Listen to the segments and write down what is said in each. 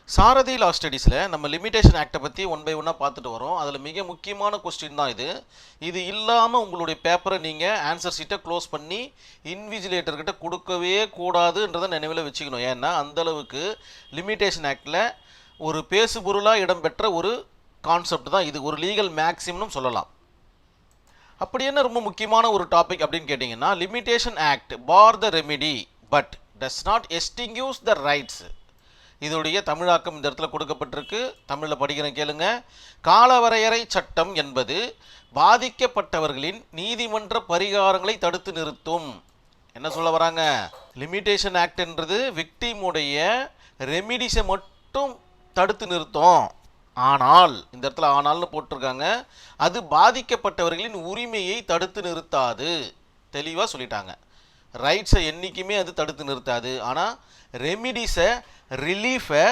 சாரதி லா ஸ்டடீஸில் நம்ம லிமிடேஷன் ஆக்டை பற்றி one by ஒன்னாக பார்த்துட்டு வரோம். அதில் மிக முக்கியமான கொஸ்டின் தான் இது. இது இல்லாமல் உங்களுடைய பேப்பரை நீங்கள் ஆன்சர் ஷீட்டை க்ளோஸ் பண்ணி இன்விஜிலேட்டர்கிட்ட கொடுக்கவே கூடாதுன்றதை நினைவில் வச்சுக்கணும். ஏன்னா அந்தளவுக்கு லிமிடேஷன் ஆக்டில் ஒரு பேசுபொருளாக இடம்பெற்ற ஒரு கான்செப்ட் தான் இது. ஒரு லீகல் மேக்ஸிம்னு சொல்லலாம். அப்படி என்ன ரொம்ப முக்கியமான ஒரு டாபிக் அப்படின்னு கேட்டிங்கன்னா, limitation act bar the remedy but does not extinguish the rights. இதோடைய தமிழாக்கம் இந்த இடத்துல கொடுக்கப்பட்டிருக்கு. தமிழில் படிக்கிறேன் கேளுங்க. காலவரையறை சட்டம் என்பது பாதிக்கப்பட்டவர்களின் நீதிமன்ற பரிகாரங்களை தடுத்து நிறுத்தும். என்ன சொல்ல வராங்க? லிமிடேஷன் ஆக்ட்ன்றது விக்டிமுடைய ரெமிடிஸை மட்டும் தடுத்து நிறுத்தும். ஆனால் இந்த இடத்துல ஆனால்னு போட்டிருக்காங்க. அது பாதிக்கப்பட்டவர்களின் உரிமையை தடுத்து நிறுத்தாது. தெளிவாக சொல்லிட்டாங்க. ரைட்ஸை என்றைக்குமே அது தடுத்து நிறுத்தாது. ஆனால் ரெமிடிஸை ரிலீஃபை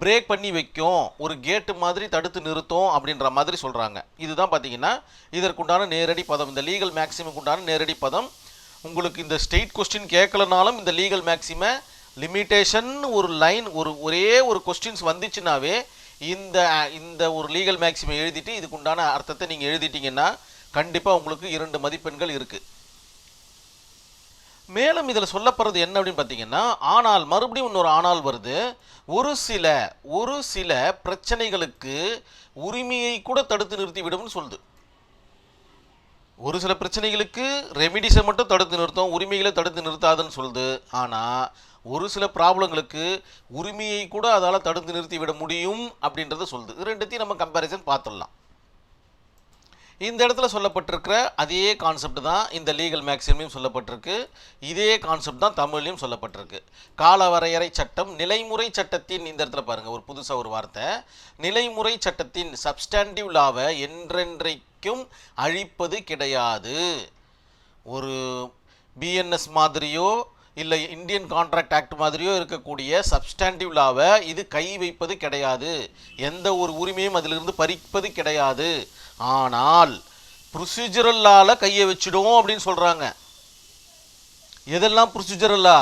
பிரேக் பண்ணி வைக்கும், ஒரு கேட்டு மாதிரி தடுத்து நிறுத்தும் அப்படின்ற மாதிரி சொல்கிறாங்க. இதுதான் பார்த்தீங்கன்னா இதற்குண்டான நேரடி பதம். இந்த லீகல் மேக்ஸிமுக்கு உண்டான நேரடி பதம். உங்களுக்கு இந்த ஸ்டேட் கொஸ்டின் கேட்கலனாலும் இந்த லீகல் மேக்ஸிமை லிமிட்டேஷன் ஒரு லைன் ஒரே ஒரு கொஸ்டின்ஸ் வந்துச்சுனாவே இந்த ஒரு லீகல் மேக்ஸிமை எழுதிட்டு இதுக்குண்டான அர்த்தத்தை நீங்கள் எழுதிட்டீங்கன்னா கண்டிப்பாக உங்களுக்கு 2 மதிப்பெண்கள் இருக்குது. மேலும் இதில் சொல்லப்படுறது என்ன அப்படின்னு பார்த்தீங்கன்னா, ஆனால் மறுபடியும் இன்னொரு ஆனால் வருது. ஒரு சில பிரச்சனைகளுக்கு உரிமையை கூட தடுத்து நிறுத்தி விடும்னு சொல்லுது. ஒரு சில பிரச்சனைகளுக்கு ரெமிடிஸை மட்டும் தடுத்து நிறுத்தும், உரிமைகளை தடுத்து நிறுத்தாதுன்னு சொல்லுது. ஆனால் ஒரு சில ப்ராப்ளங்களுக்கு உரிமையை கூட அதால் தடுத்து நிறுத்தி விட முடியும் அப்படின்றத சொல்லுது. இது ரெண்டுத்தையும் நம்ம கம்பேரிசன் பார்த்துடலாம். இந்த இடத்துல சொல்லப்பட்டிருக்கிற அதே கான்செப்ட் தான் இந்த லீகல் மேக்ஸிமையும் சொல்லப்பட்டிருக்கு. இதே கான்செப்ட் தான் தமிழ்லையும் சொல்லப்பட்டிருக்கு. காலவரையறை சட்டம் நிலைமுறை சட்டத்தின், இந்த இடத்துல பாருங்கள் ஒரு புதுசாக ஒரு வார்த்தை, நிலைமுறை சட்டத்தின் சப்ஸ்டாண்டிவ் லாவை என்றென்றைக்கும் அழிப்பது கிடையாது. ஒரு பிஎன்எஸ் மாதிரியோ இல்லை இந்தியன் கான்ட்ராக்ட் ஆக்ட் மாதிரியோ இருக்கக்கூடிய சப்ஸ்டாண்டிவ் லாவை இது கை வைப்பது கிடையாது. எந்த ஒரு உரிமையும் அதிலிருந்து பறிப்பது கிடையாது. ஆனால் ப்ரொசீஜரல் லால கையை வச்சிடும் அப்படின்னு சொல்கிறாங்க. எதெல்லாம் ப்ரொசீஜரல் லா?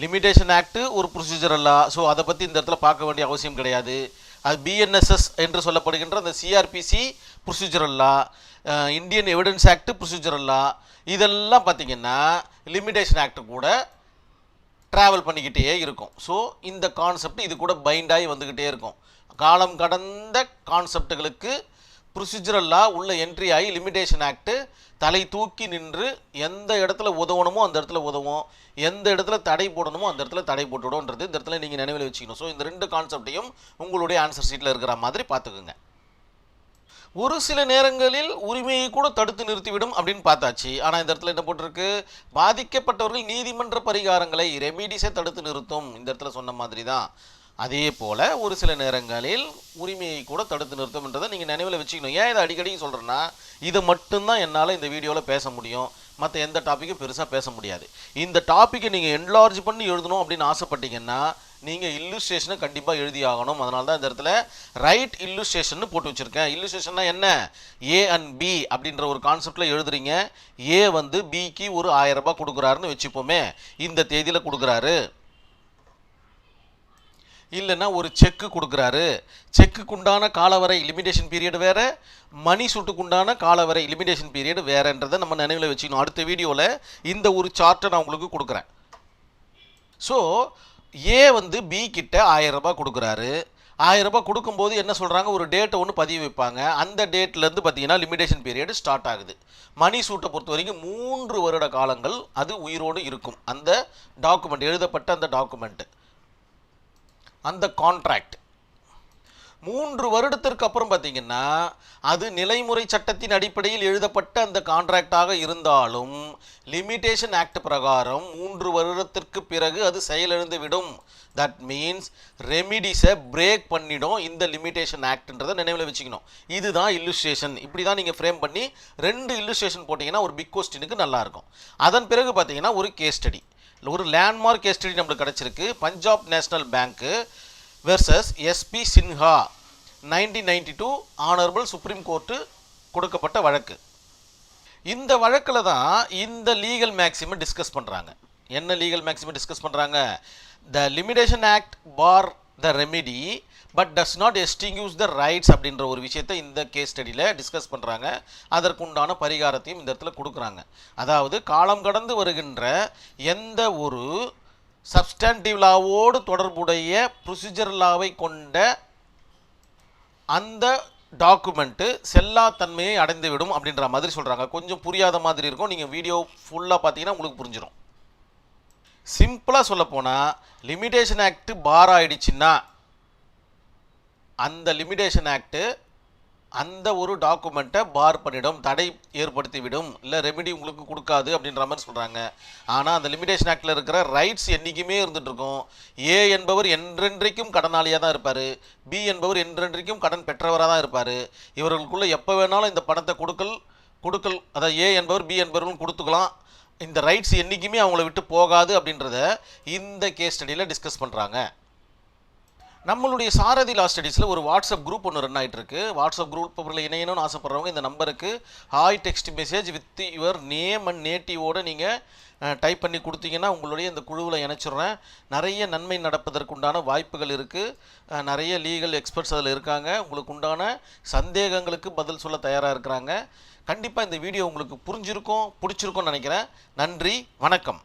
லிமிடேஷன் ஆக்ட் ஒரு ப்ரொசீஜரல் லா. ஸோ அதை பற்றி இந்த இடத்துல பார்க்க வேண்டிய அவசியம் கிடையாது. அது பிஎன்எஸ்எஸ் என்று சொல்லப்படுகின்ற அந்த சிஆர்பிசி ப்ரொசீஜரல் லா, இந்தியன் எவிடன்ஸ் ஆக்ட் ப்ரொசீஜரல் லா, இதெல்லாம் பார்த்திங்கன்னா லிமிடேஷன் ஆக்ட் கூட ட்ராவல் பண்ணிக்கிட்டே இருக்கும். ஸோ இந்த கான்செப்ட் இது கூட பைண்டாகி வந்துக்கிட்டே இருக்கும். காலம் கடந்த கான்செப்டுகளுக்கு ப்ரொசீஜரல் லா உள்ள என்ட்ரி ஆகி லிமிடேஷன் ஆக்ட் தலை தூக்கி நின்று எந்த இடத்துல உதவணுமோ அந்த இடத்துல உதவும், எந்த இடத்துல தடை போடணுமோ அந்த இடத்துல தடை போட்டுவிடும்ன்றது இந்த இடத்துல நீங்கள் நினைவில் வச்சுக்கணும். ஸோ இந்த 2 கான்செப்டையும் உங்களுடைய ஆன்சர் ஷீட்டில் இருக்கிற மாதிரி பார்த்துக்குங்க. ஒரு சில நேரங்களில் உரிமையை கூட தடுத்து நிறுத்திவிடும் அப்படின்னு பார்த்தாச்சு. ஆனால் இந்த இடத்துல என்ன போட்டிருக்கு? பாதிக்கப்பட்டவர்கள் நீதிமன்ற பரிகாரங்களை ரெமிடிஸை தடுத்து நிறுத்தும். இந்த இடத்துல சொன்ன மாதிரி தான். அதே போல் ஒரு சில நேரங்களில் உரிமையை கூட தடுத்து நிறுத்தும்ன்றதை நீங்கள் நினைவில் வச்சுக்கணும். ஏன் இதை அடிக்கடி சொல்கிறேன்னா, இதை மட்டும்தான் என்னால் இந்த வீடியோவில் பேச முடியும், மற்ற எந்த டாப்பிக்கும் பெருசாக பேச முடியாது. இந்த டாப்பிக்கை நீங்கள் என்லார்ஜ் பண்ணி எழுதணும் அப்படின்னு ஆசைப்பட்டீங்கன்னா நீங்கள் இல்லுஸ்ட்ரேஷனை கண்டிப்பாக எழுதி ஆகணும். அதனால தான் இந்த இடத்துல ரைட் இல்லுஸ்ட்ரேஷன் போட்டு வச்சுருக்கேன். இல்லுஸ்ட்ரேஷன்னா என்ன? ஏ அண்ட் பி அப்படின்ற ஒரு கான்செப்டில் எழுதுறீங்க. ஏ வந்து பிக்கு ஒரு 1000 ரூபாய் கொடுக்குறாருன்னு வச்சுப்போமே, இந்த தேதியில் கொடுக்குறாரு. இல்லைன்னா ஒரு செக்கு கொடுக்குறாரு. செக்குக்குண்டான காலவரை லிமிடேஷன் பீரியட் வேறு, மணி சூட்டுக்குண்டான காலவரை லிமிடேஷன் பீரியட் வேறுன்றதை நம்ம நினைவில் வச்சுக்கணும். அடுத்த வீடியோவில் இந்த ஒரு சார்ட்டை நான் உங்களுக்கு கொடுக்குறேன். ஸோ ஏ வந்து பி கிட்ட 1000 ரூபாய் கொடுக்குறாரு. 1000 ரூபாய் கொடுக்கும்போது என்ன சொல்கிறாங்க? ஒரு டேட்டை ஒன்று பதிவு வைப்பாங்க. அந்த டேட்லேருந்து பார்த்தீங்கன்னா லிமிடேஷன் பீரியட் ஸ்டார்ட் ஆகுது. மணி சூட்டை பொறுத்த வரைக்கும் 3 வருட காலங்கள் அது உயிரோடு இருக்கும். அந்த டாக்குமெண்ட், எழுதப்பட்ட அந்த டாக்குமெண்ட்டு, அந்த கான்ட்ராக்ட் 3 வருடத்திற்கு அப்புறம் பார்த்தீங்கன்னா அது நிலைமுறை சட்டத்தின் அடிப்படையில் எழுதப்பட்ட அந்த கான்ட்ராக்டாக இருந்தாலும் லிமிடேஷன் ஆக்ட் பிரகாரம் 3 வருடத்திற்கு பிறகு அது செயலிழந்து விடும். தட் மீன்ஸ் ரெமிடிஸை பிரேக் பண்ணிடும் இந்த லிமிடேஷன் ஆக்ட்ன்றதை நினைவில் வச்சுக்கணும். இதுதான் இல்லுஸ்ட்ரேஷன். இப்படி தான் நீங்கள் ஃப்ரேம் பண்ணி 2 இல்லுஸ்ட்ரேஷன் போட்டிங்கன்னா ஒரு பிக் கொஸ்டினுக்கு நல்லாயிருக்கும். அதன் பிறகு பார்த்தீங்கன்னா ஒரு கேஸ் ஸ்டடி, ஒரு லேண்ட்மார்க் கேஸ் ஸ்டடி நம்மளுக்கு கிடச்சிருக்கு. Punjab national bank versus SP Sinha 1992 honourable supreme court கொடுக்கப்பட்ட வழக்கு. இந்த வழக்கில் தான் இந்த லீகல் மேக்ஸிமை டிஸ்கஸ் பண்ணுறாங்க. என்ன லீகல் மேக்ஸிமை டிஸ்கஸ் பண்ணுறாங்க? The limitation act bar the remedy but does not extinguish the rights அப்படின்ற ஒரு விஷயத்தை இந்த கேஸ் ஸ்டடியில் டிஸ்கஸ் பண்ணுறாங்க. அதற்குண்டான பரிகாரத்தையும் இந்த இடத்துல கொடுக்குறாங்க. அதாவது காலம் கடந்து வருகின்ற எந்த ஒரு சப்ஸ்டான்டிவ் லாவோடு தொடர்புடைய ப்ரொசீஜர் லாவை கொண்ட அந்த டாக்குமெண்ட்டு செல்லாத்தன்மையை அடைந்துவிடும் அப்படின்ற மாதிரி சொல்கிறாங்க. கொஞ்சம் புரியாத மாதிரி இருக்கும். நீங்கள் வீடியோ ஃபுல்லாக பார்த்தீங்கன்னா உங்களுக்கு புரிஞ்சிடும். சிம்பிளாக சொல்லப்போனால் லிமிடேஷன் ஆக்ட் பார் ஆயிடுச்சுன்னா அந்த லிமிடேஷன் ஆக்ட்டு அந்த ஒரு டாக்குமெண்ட்டை பார் பண்ணிடும், தடை ஏற்படுத்திவிடும், இல்லை ரெமிடி உங்களுக்கு கொடுக்காது அப்படின்ற மாதிரி சொல்கிறாங்க. ஆனால் அந்த லிமிடேஷன் ஆக்டில் இருக்கிற ரைட்ஸ் என்றைக்குமே இருந்துகிட்ருக்கும். ஏ என்பவர் என்றென்றைக்கும் கடனாளியாக தான் இருப்பார், பி என்பவர் என்றென்றைக்கும் கடன் பெற்றவராக தான் இருப்பார். இவர்களுக்குள்ளே எப்போ வேணாலும் இந்த பணத்தை கொடுக்கல் அதாவது ஏ என்பவர் பி என்பவர்களும் கொடுத்துக்கலாம். இந்த ரைட்ஸ் என்றைக்குமே அவங்கள விட்டு போகாது அப்படின்றத இந்த கேஸ் ஸ்டடியில் டிஸ்கஸ் பண்ணுறாங்க. நம்மளுடைய சாரதி லா ஸ்டடீஸில் ஒரு வாட்ஸ்அப் குரூப் ஒன்று ரன் ஆகிட்டு இருக்கு. வாட்ஸ்அப் குரூப்பில் இணையணும்னு ஆசைப்படுறவங்க இந்த நம்பருக்கு hi text message with your name and நேட்டிவோடு நீங்கள் டைப் பண்ணி கொடுத்தீங்கன்னா உங்களுடைய இந்த குழுவில் இணைச்சிடுறேன். நிறைய நன்மை நடப்பதற்குண்டான வாய்ப்புகள் இருக்குது. நிறைய லீகல் எக்ஸ்பர்ட்ஸ் அதில் இருக்காங்க. உங்களுக்கு உண்டான சந்தேகங்களுக்கு பதில் சொல்ல தயாராக இருக்கிறாங்க. கண்டிப்பாக இந்த வீடியோ உங்களுக்கு பிடிச்சிருக்கும்னு நினைக்கிறேன். நன்றி, வணக்கம்.